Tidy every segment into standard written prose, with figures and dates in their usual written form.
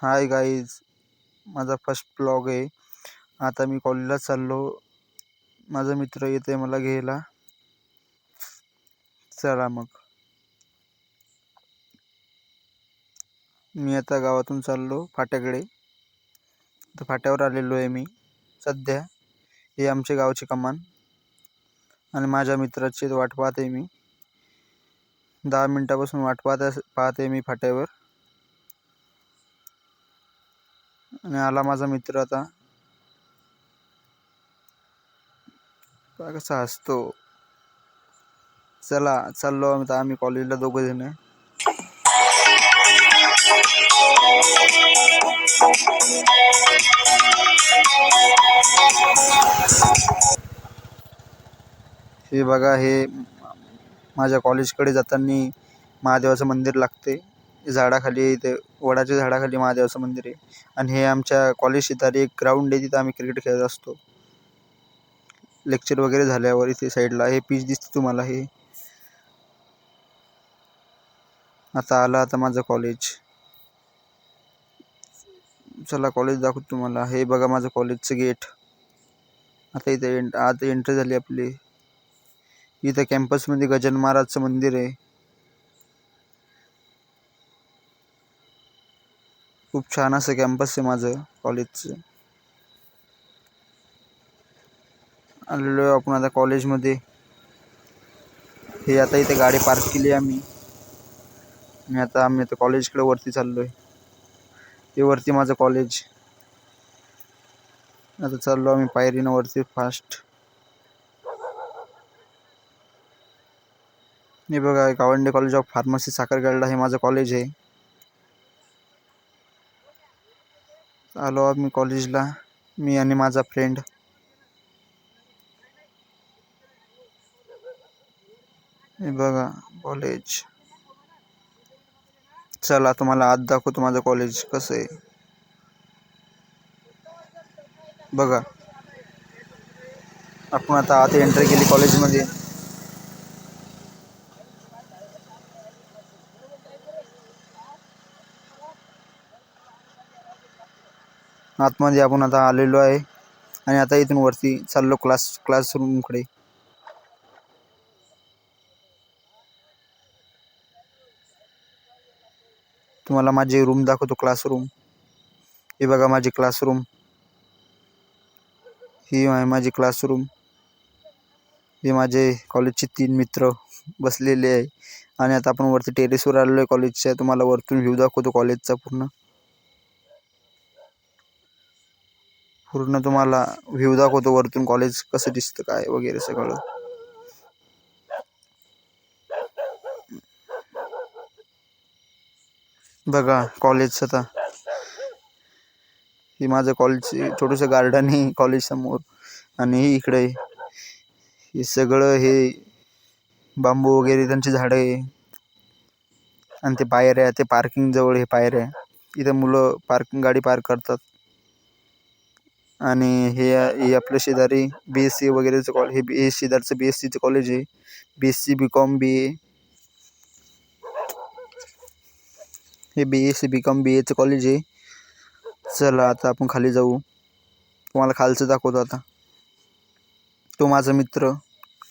Hi guys, माझा first blog आहे. आता मी कॉलेजला चाललो. माझा मित्र येते मला घ्यायला. चला मग. मी आता गावातून चाललो फाट्याकडे. तर फाट्यावर आलेलो आहे मी सध्या. हे आमच्या गावची कमान आणि माझ्या मित्राची वाट पाहते मी. 10 मिनिटापासून वाट पाहते मी फाट्यावर. आणि आला माझा मित्र आता. कसा हसतो. चला चाललो आता आम्ही कॉलेजला दोघं जण. हे बघा, हे माझ्या कॉलेजकडे जाताना महादेवाचं मंदिर लागते. झाडाखाली, ते वडाच्या झाडाखाली महादेवाचं मंदिर आहे. आणि हे आमच्या कॉलेज शेजारी एक ग्राउंड आहे, तिथं आम्ही क्रिकेट खेळत असतो. लेक्चर वगैरे झाल्यावर इथे साईडला हे पिच दिसते तुम्हाला. हे आता माझं कॉलेज. चला कॉलेज दाखवतो तुम्हाला. हे बघा माझं कॉलेजचं गेट. आता इथे आत एंट्री झाली आपली. इथं कॅम्पसमध्ये गजानन महाराजचं मंदिर आहे. खूप छान असं कॅम्पस आहे माझं कॉलेजचं. आलेलो आपण आता कॉलेजमध्ये. हे आता इथे गाडी पार्क केली आम्ही. आणि आता आम्ही कॉलेजकडे वरती चाललोय. ते वरती माझं कॉलेज. आता चाललो आम्ही पायरीनं वरती फास्ट. हे बघा, गावंडे कॉलेज ऑफ फार्मसी साखरगडला हे माझं कॉलेज आहे. आलो आम्ही कॉलेजला, मी आणि माझा फ्रेंड. हे बघा कॉलेज. चला तुम्हाला आत दाखवतो माझं कॉलेज कसं आहे. बघा, आपण आता आत एंट्री केली कॉलेजमध्ये. आतमध्ये आपण आता आलेलो आहे. आणि आता इथून वरती चाललो क्लासरूमकडे. तुम्हाला माझी रूम दाखवतो, क्लासरूम. हे बघा माझी क्लासरूम. ही आहे माझी क्लासरूम. हे माझे कॉलेजचे 3 मित्र बसलेले आहे. आणि आता आपण वरती टेरेसवर आलेलो आहे कॉलेजच्या. तुम्हाला वरतून व्ह्यू दाखवतो कॉलेजचा पूर्ण तुम्हाला व्ह्यू दाखवतो वरतून, कॉलेज कसं दिसतं काय वगैरे सगळं. बघा कॉलेज. आता हे माझं कॉलेजचे छोटंसं गार्डन आहे कॉलेज समोर. आणि इकडे हे सगळं हे बांबू वगैरे त्यांची झाडं आहे. आणि ते पायऱ्या, ते पार्किंग जवळ हे पायऱ्या. इथं मुलं गाडी पार्क करतात. आणि हे आपल्या शेजारी BSc वगैरेचं कॉलेज. हे शेजारचं BScचं कॉलेज आहे. BSc BCom BA. हे BSc BCom BAचं कॉलेज आहे. चला आता आपण खाली जाऊ. तुम्हाला खालचं दाखवतो आता. तो माझा मित्र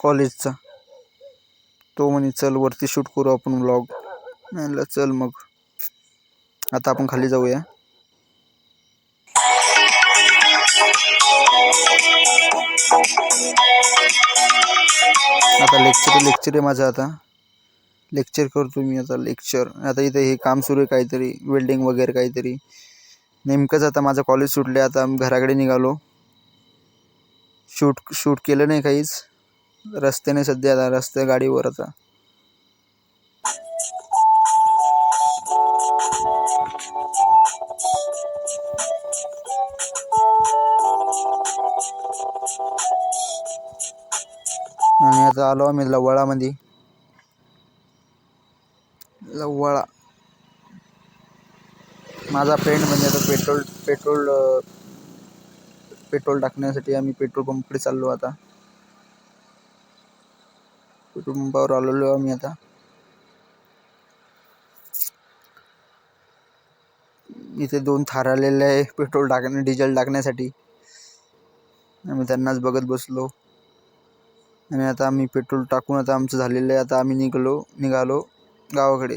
कॉलेजचा. तो म्हणे चल वरती शूट करू आपण व्लॉग. म्हणलं चल मग. आता आपण खाली जाऊया. आता लेक्चर आहे माझं. आता लेक्चर करतो मी. आता लेक्चर. आता इथे हे काम सुरू आहे काहीतरी, वेल्डिंग वगैरे काहीतरी. नेमकंच आता माझं कॉलेज सुटले. आता घराकडे निघालो. शूट केलं नाही काहीच. रस्त्याने सध्या, आता गाडीवर आता. आणि आता आलो आम्ही लव्वाळामध्ये. लव्वाळा. माझा फ्रेंड म्हणजे आता पेट्रोल टाकण्यासाठी आम्ही पेट्रोल पंपकडे चाललो. आता पेट्रोल पंपावर आलेलो आम्ही आता. इथे 2 थार आलेले आहे डिझेल टाकण्यासाठी. आम्ही त्यांनाच बघत बसलो आणि आता आम्ही पेट्रोल टाकून आता आमचं झालेलं आहे. आता आम्ही निघालो गावाकडे.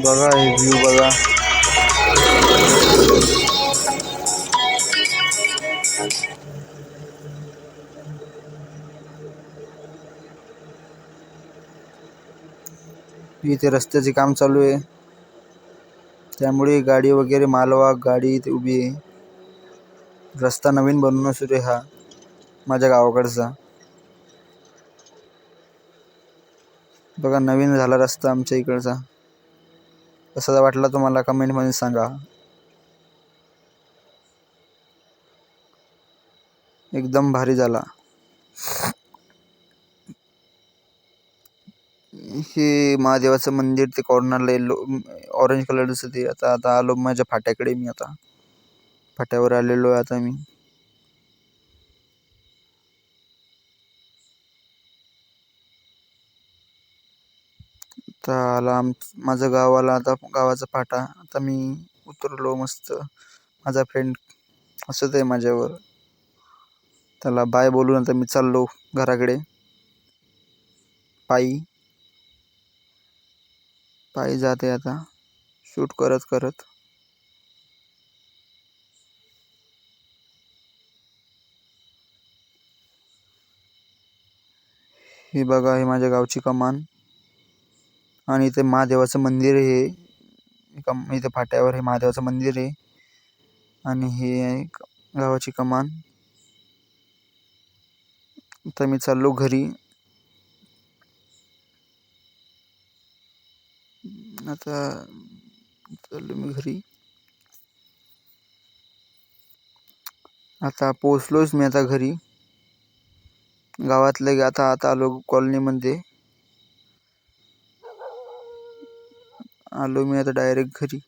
बघा हे व्ह्यू बघा. इथे रस्त्याचे काम चालू आहे, त्यामुळे गाडी वगैरे मालवाहक गाडी इथे उभी आहे. रस्ता नवीन बनवणं सुरू आहे हा माझ्या गावाकडचा. बघा नवीन झाला रस्ता आमच्या इकडचा. कसा वाटला तुम्हाला कमेंटमध्ये सांगा. एकदम भारी झाला. हे महादेवाचं मंदिर ते कॉर्नरला येलो ऑरेंज कलरचं ते. आता आलो माझ्या फाट्याकडे. मी आता फाट्यावर आलेलो आहे आता मी. आता आला माझं गाव आला. आता गावाचा फाटा. आता मी उतरलो मस्त. माझा फ्रेंड हसत आहे माझ्यावर. त्याला बाय बोलून आता मी चाललो घराकडे पायी जाते आता शूट करत करत. हे बघा हे माझ्या गावची कमान आणि इथे महादेवाचं मंदिर आहे. इथे फाट्यावर हे महादेवाचं मंदिर आहे आणि हे आहे गावाची कमान. आता मी चाललो घरी. आता चाललो मी घरी. आता पोचलोच मी आता घरी. गावातले आता आलो कॉलनीमध्ये. आलो मी आता डायरेक्ट घरी.